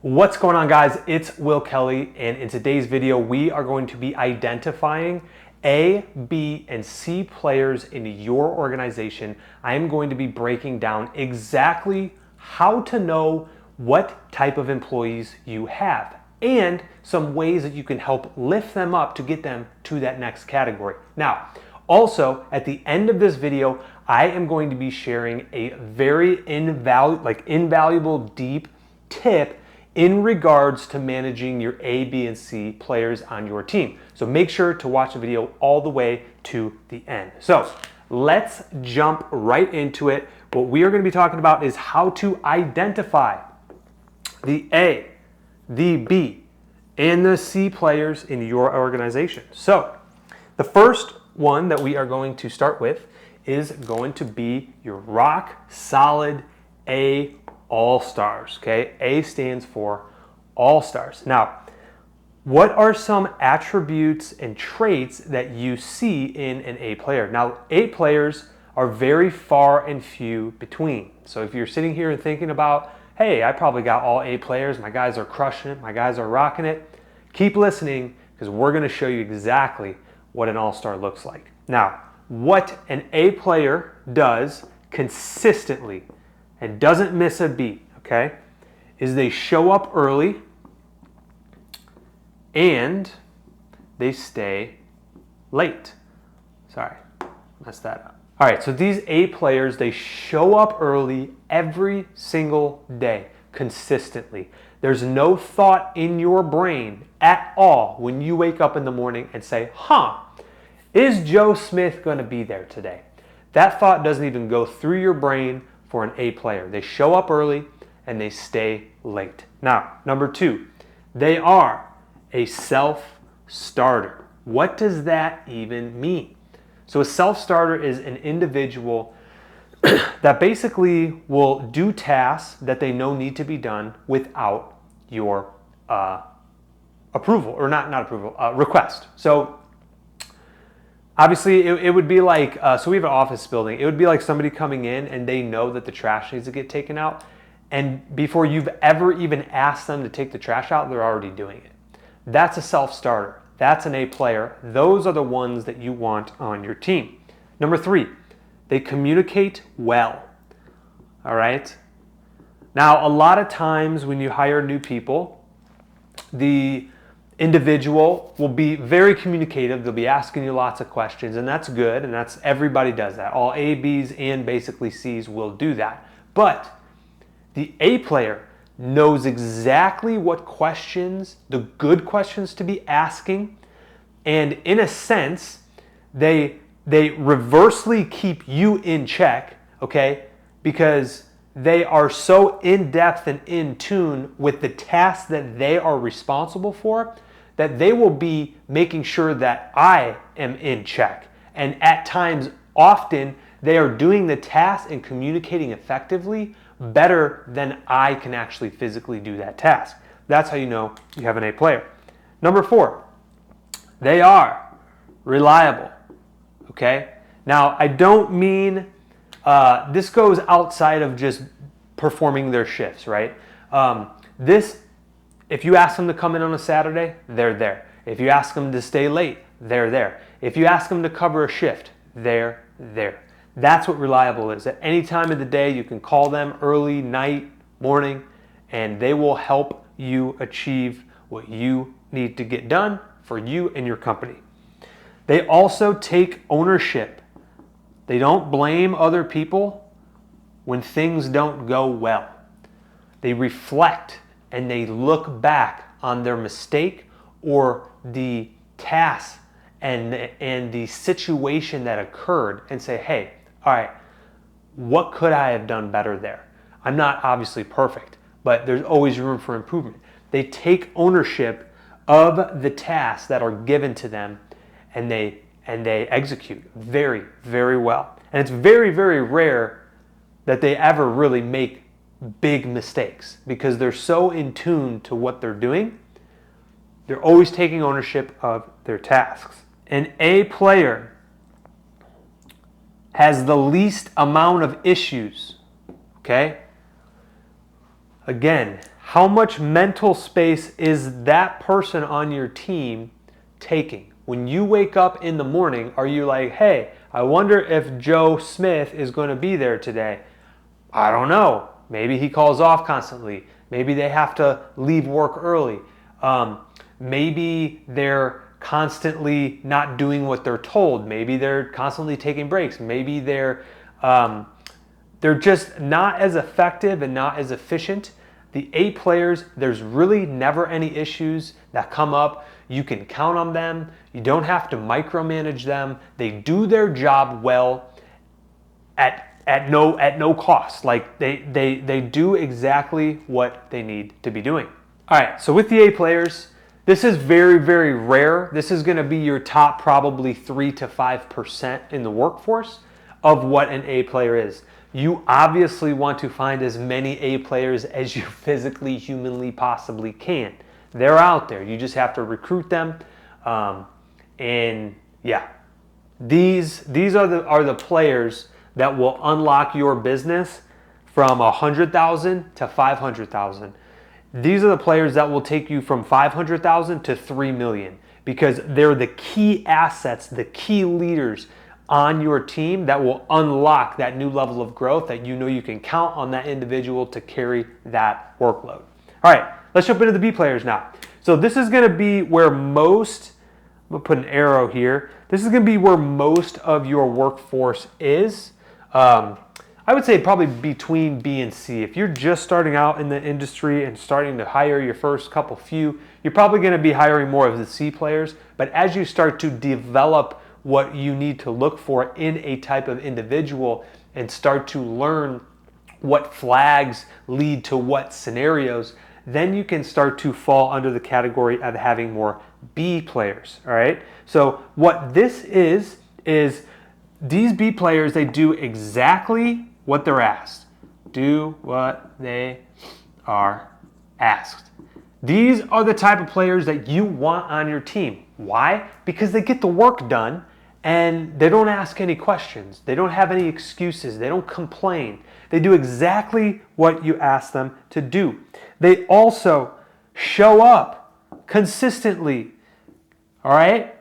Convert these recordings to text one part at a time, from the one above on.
What's going on, guys? It's Will Kelly, and in today's video we are going to be identifying A, B, and C players in your organization. I am going to be breaking down exactly how to know what type of employees you have and some ways that you can help lift them up to get them to that next category. Now, also at the end of this video, I am going to be sharing a very invaluable deep tip in regards to managing your A, B, and C players on your team. So make sure to watch the video all the way to the end. So let's jump right into it. What we are going to be talking about is how to identify the A, the B, and the C players in your organization. So the first one that we are going to start with is going to be your rock solid A all-stars, okay? A stands for all-stars. Now, what are some attributes and traits that you see in an A player? Now, A players are very far and few between. So if you're sitting here and thinking about, hey, I probably got all A players, my guys are crushing it, my guys are rocking it, keep listening because we're gonna show you exactly what an all-star looks like. Now, what an A player does consistently and doesn't miss a beat, okay, is they show up early and they stay late. Sorry, messed that up. All right, so these A players, they show up early every single day, consistently. There's no thought in your brain at all when you wake up in the morning and say, is Joe Smith gonna be there today? That thought doesn't even go through your brain for an A player. They show up early and they stay late. Now, number two, they are a self-starter. What does that even mean? So a self-starter is an individual that basically will do tasks that they know need to be done without your approval, or not approval, request. So obviously, it would be like, so we have an office building. It would be like somebody coming in and they know that the trash needs to get taken out. And before you've ever even asked them to take the trash out, they're already doing it. That's a self-starter. That's an A player. Those are the ones that you want on your team. Number three, they communicate well. All right? Now, a lot of times when you hire new people, the individual will be very communicative. They'll be asking you lots of questions, and that's good, and that's everybody does that. All A, Bs, and basically Cs will do that. But the A player knows exactly what questions, the good questions to be asking, and in a sense, they reversely keep you in check, okay? Because they are so in-depth and in tune with the tasks that they are responsible for that they will be making sure that I am in check. And at times, often, they are doing the task and communicating effectively better than I can actually physically do that task. That's how you know you have an A player. Number four, they are reliable, okay? Now, I don't mean, this goes outside of just performing their shifts, right? If you ask them to come in on a Saturday, they're there. If you ask them to stay late, they're there. If you ask them to cover a shift, they're there. That's what reliable is. At any time of the day, you can call them early, night, morning, and they will help you achieve what you need to get done for you and your company. They also take ownership. They don't blame other people when things don't go well. They reflect and they look back on their mistake or the task and the situation that occurred and say, hey, all right, what could I have done better there? I'm not obviously perfect, but there's always room for improvement. They take ownership of the tasks that are given to them and they execute very, very well. And it's very, very rare that they ever really make big mistakes because they're so in tune to what they're doing. They're always taking ownership of their tasks. An A player has the least amount of issues, okay? Again, How much mental space is that person on your team taking? When you wake up in the morning, are you like, hey, I wonder if Joe Smith is going to be there today? I don't know. Maybe he calls off constantly. Maybe they have to leave work early. Maybe they're constantly not doing what they're told. Maybe they're constantly taking breaks. Maybe they're just not as effective and not as efficient. The A players, there's really never any issues that come up. You can count on them. You don't have to micromanage them. They do their job well at no cost. Like they do exactly what they need to be doing. All right, so with the A players, this is very, very rare. This is going to be your top probably 3 to 5% in the workforce of what an A player is. You obviously want to find as many A players as you physically, humanly, possibly can. They're out there. You just have to recruit them. And yeah, these are the players that will unlock your business from 100,000 to 500,000. These are the players that will take you from 500,000 to 3 million because they're the key assets, the key leaders on your team that will unlock that new level of growth that you know you can count on that individual to carry that workload. All right, let's jump into the B players now. So this is going to be where most, I'm going to put an arrow here. This is going to be where most of your workforce is. I would say probably between B and C. If you're just starting out in the industry and starting to hire your first couple few, you're probably going to be hiring more of the C players. But as you start to develop what you need to look for in a type of individual and start to learn what flags lead to what scenarios, then you can start to fall under the category of having more B players, all right? So what this is these B players, they do exactly what they're asked. Do what they are asked. These are the type of players that you want on your team. Why? Because they get the work done and they don't ask any questions. They don't have any excuses. They don't complain. They do exactly what you ask them to do. They also show up consistently. All right?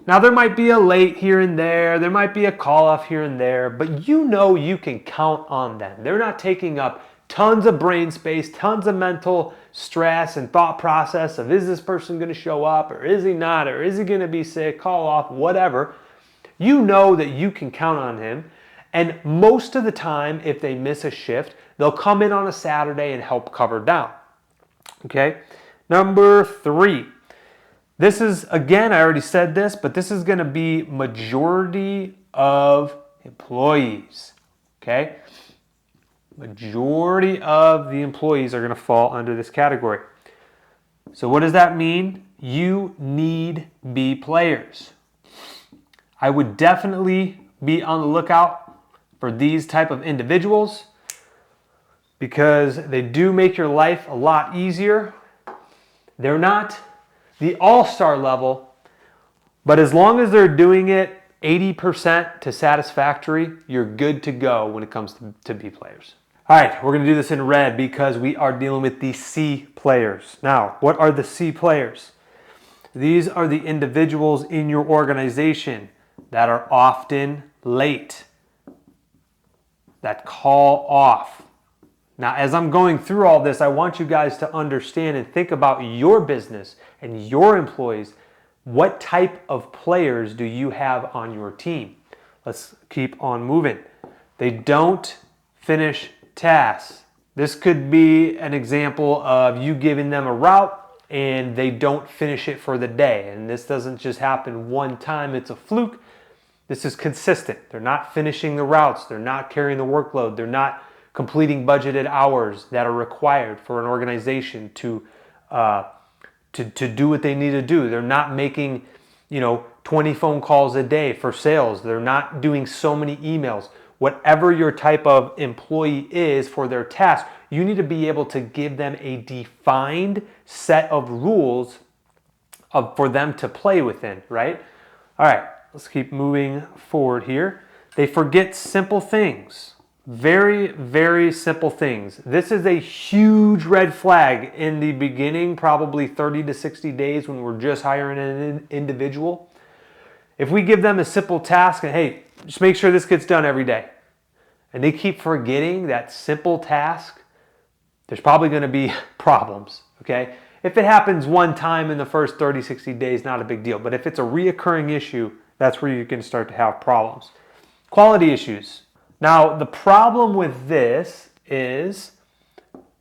Now, there might be a late here and there might be a call off here and there, but you know you can count on them. They're not taking up tons of brain space, tons of mental stress and thought process of is this person going to show up or is he not, or is he going to be sick, call off, whatever. You know that you can count on him, and most of the time, if they miss a shift, they'll come in on a Saturday and help cover down. Okay? Number 3. This is, again, I already said this, but this is going to be majority of employees, okay? Majority of the employees are going to fall under this category. So what does that mean? You need B players. I would definitely be on the lookout for these type of individuals because they do make your life a lot easier. They're not the all-star level, but as long as they're doing it 80% to satisfactory, you're good to go when it comes to B players. All right, we're going to do this in red because we are dealing with the C players. Now, what are the C players? These are the individuals in your organization that are often late, that call off. Now, as I'm going through all this, I want you guys to understand and think about your business and your employees. What type of players do you have on your team? Let's keep on moving. They don't finish tasks. This could be an example of you giving them a route and they don't finish it for the day. And this doesn't just happen one time, it's a fluke. This is consistent. They're not finishing the routes. They're not carrying the workload. They're not completing budgeted hours that are required for an organization to do what they need to do. They're not making, 20 phone calls a day for sales. They're not doing so many emails. Whatever your type of employee is for their task, you need to be able to give them a defined set of rules for them to play within, right? All right, let's keep moving forward here. They forget simple things. Very, very simple things. This is a huge red flag in the beginning, probably 30 to 60 days when we're just hiring an individual. If we give them a simple task and, hey, just make sure this gets done every day, and they keep forgetting that simple task, there's probably going to be problems, okay? If it happens one time in the first 30, 60 days, not a big deal. But if it's a reoccurring issue, that's where you can start to have problems. Quality issues. Now, the problem with this is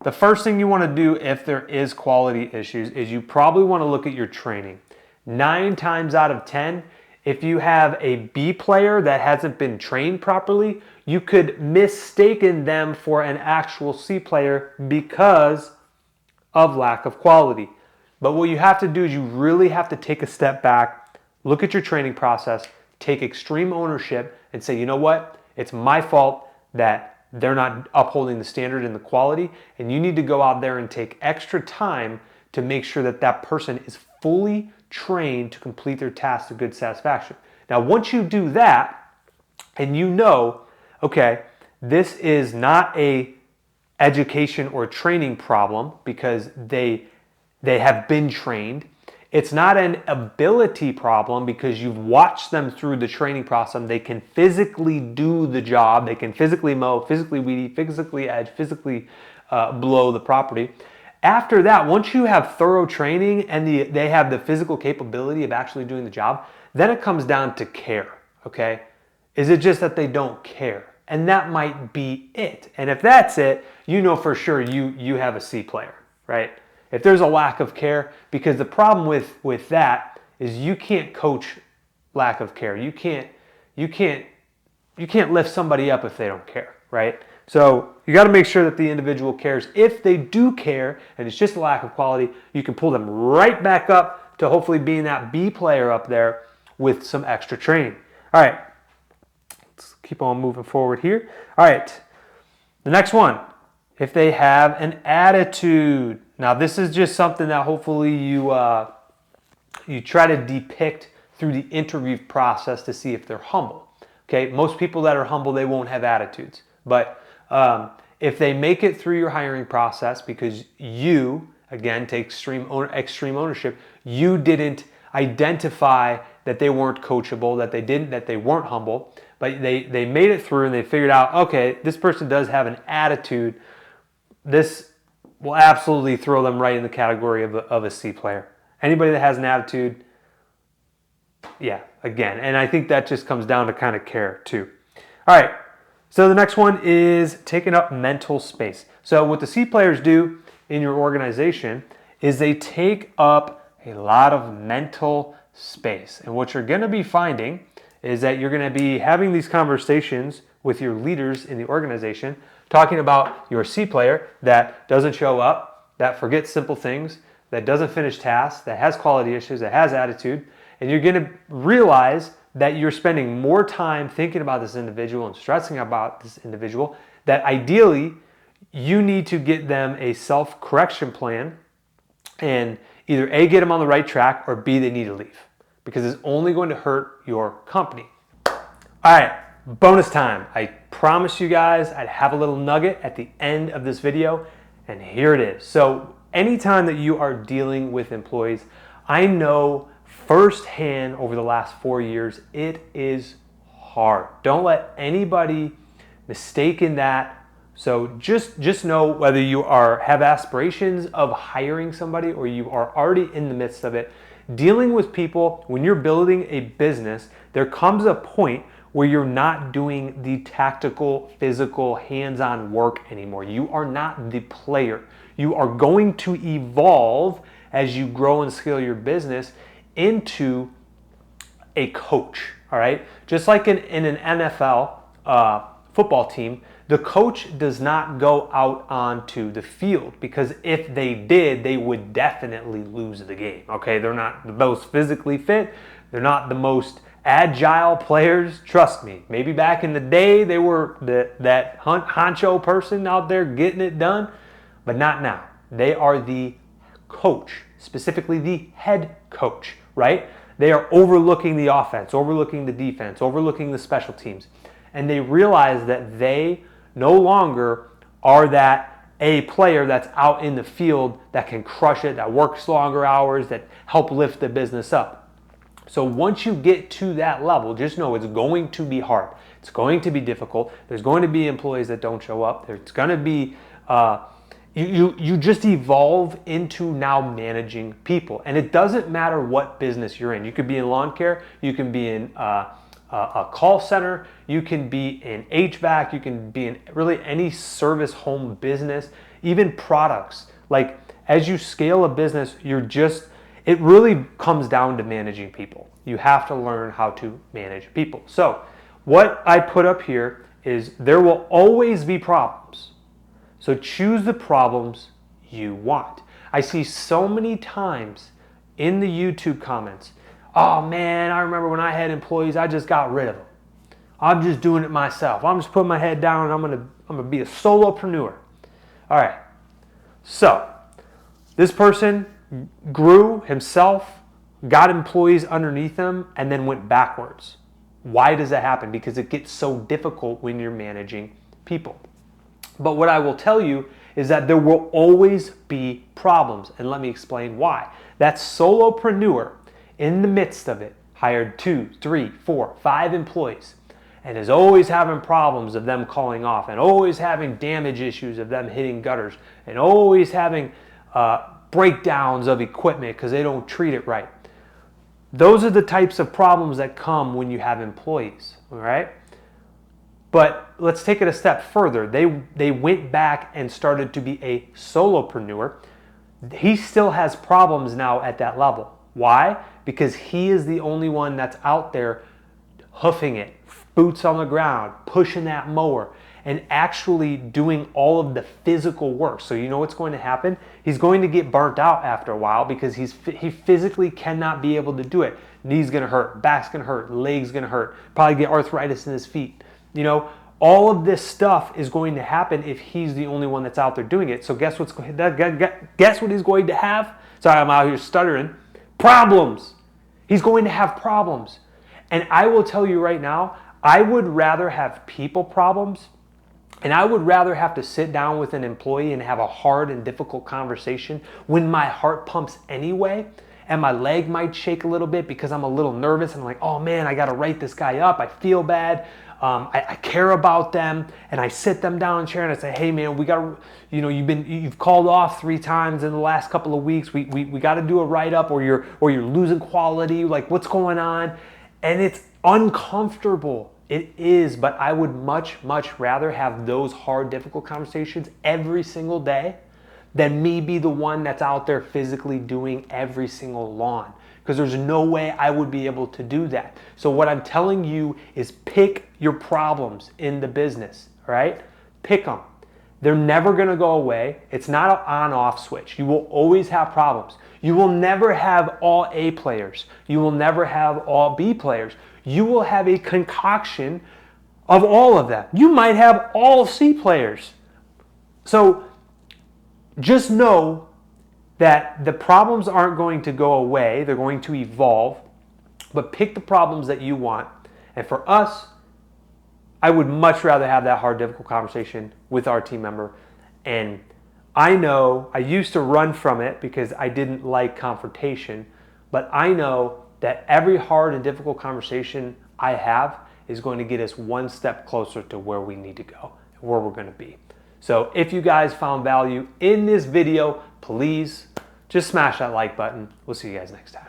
the first thing you want to do if there is quality issues is you probably want to look at your training. 9 times out of 10, if you have a B player that hasn't been trained properly, you could mistaken them for an actual C player because of lack of quality. But what you have to do is you really have to take a step back, look at your training process, take extreme ownership and say, you know what? It's my fault that they're not upholding the standard and the quality, and you need to go out there and take extra time to make sure that that person is fully trained to complete their task to good satisfaction. Now, once you do that, and you know, okay, this is not a education or training problem because they have been trained. It's not an ability problem because you've watched them through the training process. They can physically do the job. They can physically mow, physically weed, physically edge, physically blow the property. After that, once you have thorough training and they have the physical capability of actually doing the job, then it comes down to care, okay? Is it just that they don't care? And that might be it. And if that's it, you know for sure you have a C player, right? If there's a lack of care, because the problem with that is you can't coach lack of care. You can't lift somebody up if they don't care, right? So you got to make sure that the individual cares. If they do care and it's just a lack of quality, you can pull them right back up to hopefully being that B player up there with some extra training. All right, let's keep on moving forward here. All right, the next one, if they have an attitude. Now, this is just something that hopefully you try to depict through the interview process to see if they're humble. Okay, most people that are humble, they won't have attitudes. But if they make it through your hiring process because you, again, take extreme ownership, you didn't identify that they weren't coachable, that they weren't humble, but they made it through and they figured out, okay, this person does have an attitude. This will absolutely throw them right in the category of a C player. Anybody that has an attitude, yeah, again. And I think that just comes down to kind of care too. All right, so the next one is taking up mental space. So what the C players do in your organization is they take up a lot of mental space. And what you're going to be finding is that you're going to be having these conversations with your leaders in the organization, talking about your C player that doesn't show up, that forgets simple things, that doesn't finish tasks, that has quality issues, that has attitude, and you're going to realize that you're spending more time thinking about this individual and stressing about this individual, that ideally you need to get them a self-correction plan and either A, get them on the right track, or B, they need to leave because it's only going to hurt your company. All right, bonus time. I promised you guys I'd have a little nugget at the end of this video, and here it is. So anytime that you are dealing with employees, I know firsthand over the last 4 years, it is hard. Don't let anybody mistake in that. So just know whether you have aspirations of hiring somebody or you are already in the midst of it, dealing with people, when you're building a business, there comes a point where you're not doing the tactical, physical, hands-on work anymore. You are not the player. You are going to evolve as you grow and scale your business into a coach, all right? Just like in an NFL football team, the coach does not go out onto the field because if they did, they would definitely lose the game, okay? They're not the most physically fit. They're not the most agile players. Trust me, maybe back in the day, they were that honcho person out there getting it done, but not now. They are the coach, specifically the head coach, right? They are overlooking the offense, overlooking the defense, overlooking the special teams. And they realize that they no longer are that A player that's out in the field that can crush it, that works longer hours, that help lift the business up. So once you get to that level, just know it's going to be hard. It's going to be difficult. There's going to be employees that don't show up. There's going to be, you just evolve into now managing people. And it doesn't matter what business you're in. You could be in lawn care. You can be in a call center. You can be in HVAC. You can be in really any service home business, even products. Like as you scale a business, it really comes down to managing people. You have to learn how to manage people. So what I put up here is there will always be problems. So choose the problems you want. I see so many times in the YouTube comments, oh man, I remember when I had employees, I just got rid of them. I'm just doing it myself. I'm just putting my head down and I'm gonna be a solopreneur. All right, so this person grew himself, got employees underneath him, and then went backwards. Why does that happen? Because it gets so difficult when you're managing people. But what I will tell you is that there will always be problems, and let me explain why. That solopreneur, in the midst of it, hired 2, 3, 4, 5 employees, and is always having problems of them calling off, and always having damage issues of them hitting gutters, and always having breakdowns of equipment because they don't treat it right. Those are the types of problems that come when you have employees, all right? But let's take it a step further. They went back and started to be a solopreneur. He still has problems now at that level. Why? Because he is the only one that's out there hoofing it, boots on the ground, pushing that mower, and actually doing all of the physical work. So you know what's going to happen? He's going to get burnt out after a while because he physically cannot be able to do it. Knee's gonna hurt, back's gonna hurt, leg's gonna hurt, probably get arthritis in his feet. You know, all of this stuff is going to happen if he's the only one that's out there doing it. So guess what he's going to have? Sorry, I'm out here stuttering. Problems. He's going to have problems. And I will tell you right now, I would rather have people problems, and I would rather have to sit down with an employee and have a hard and difficult conversation when my heart pumps anyway, and my leg might shake a little bit because I'm a little nervous and I'm like, oh man, I got to write this guy up. I feel bad. I care about them, and I sit them down in a chair and I say, hey man, we got, you know, you've called off 3 times in the last couple of weeks. We got to do a write up, or you're losing quality. Like, what's going on? And it's uncomfortable. It is, but I would much rather have those hard, difficult conversations every single day than me be the one that's out there physically doing every single lawn. Because there's no way I would be able to do that. So what I'm telling you is pick your problems in the business, all right? Pick them. They're never gonna go away. It's not an on-off switch. You will always have problems. You will never have all A players. You will never have all B players. You will have a concoction of all of them. You might have all C players. So just know that the problems aren't going to go away. They're going to evolve, but pick the problems that you want. And for us, I would much rather have that hard, difficult conversation with our team member. And I know I used to run from it because I didn't like confrontation, but I know that every hard and difficult conversation I have is going to get us one step closer to where we need to go, where we're going to be. So if you guys found value in this video, please just smash that like button. We'll see you guys next time.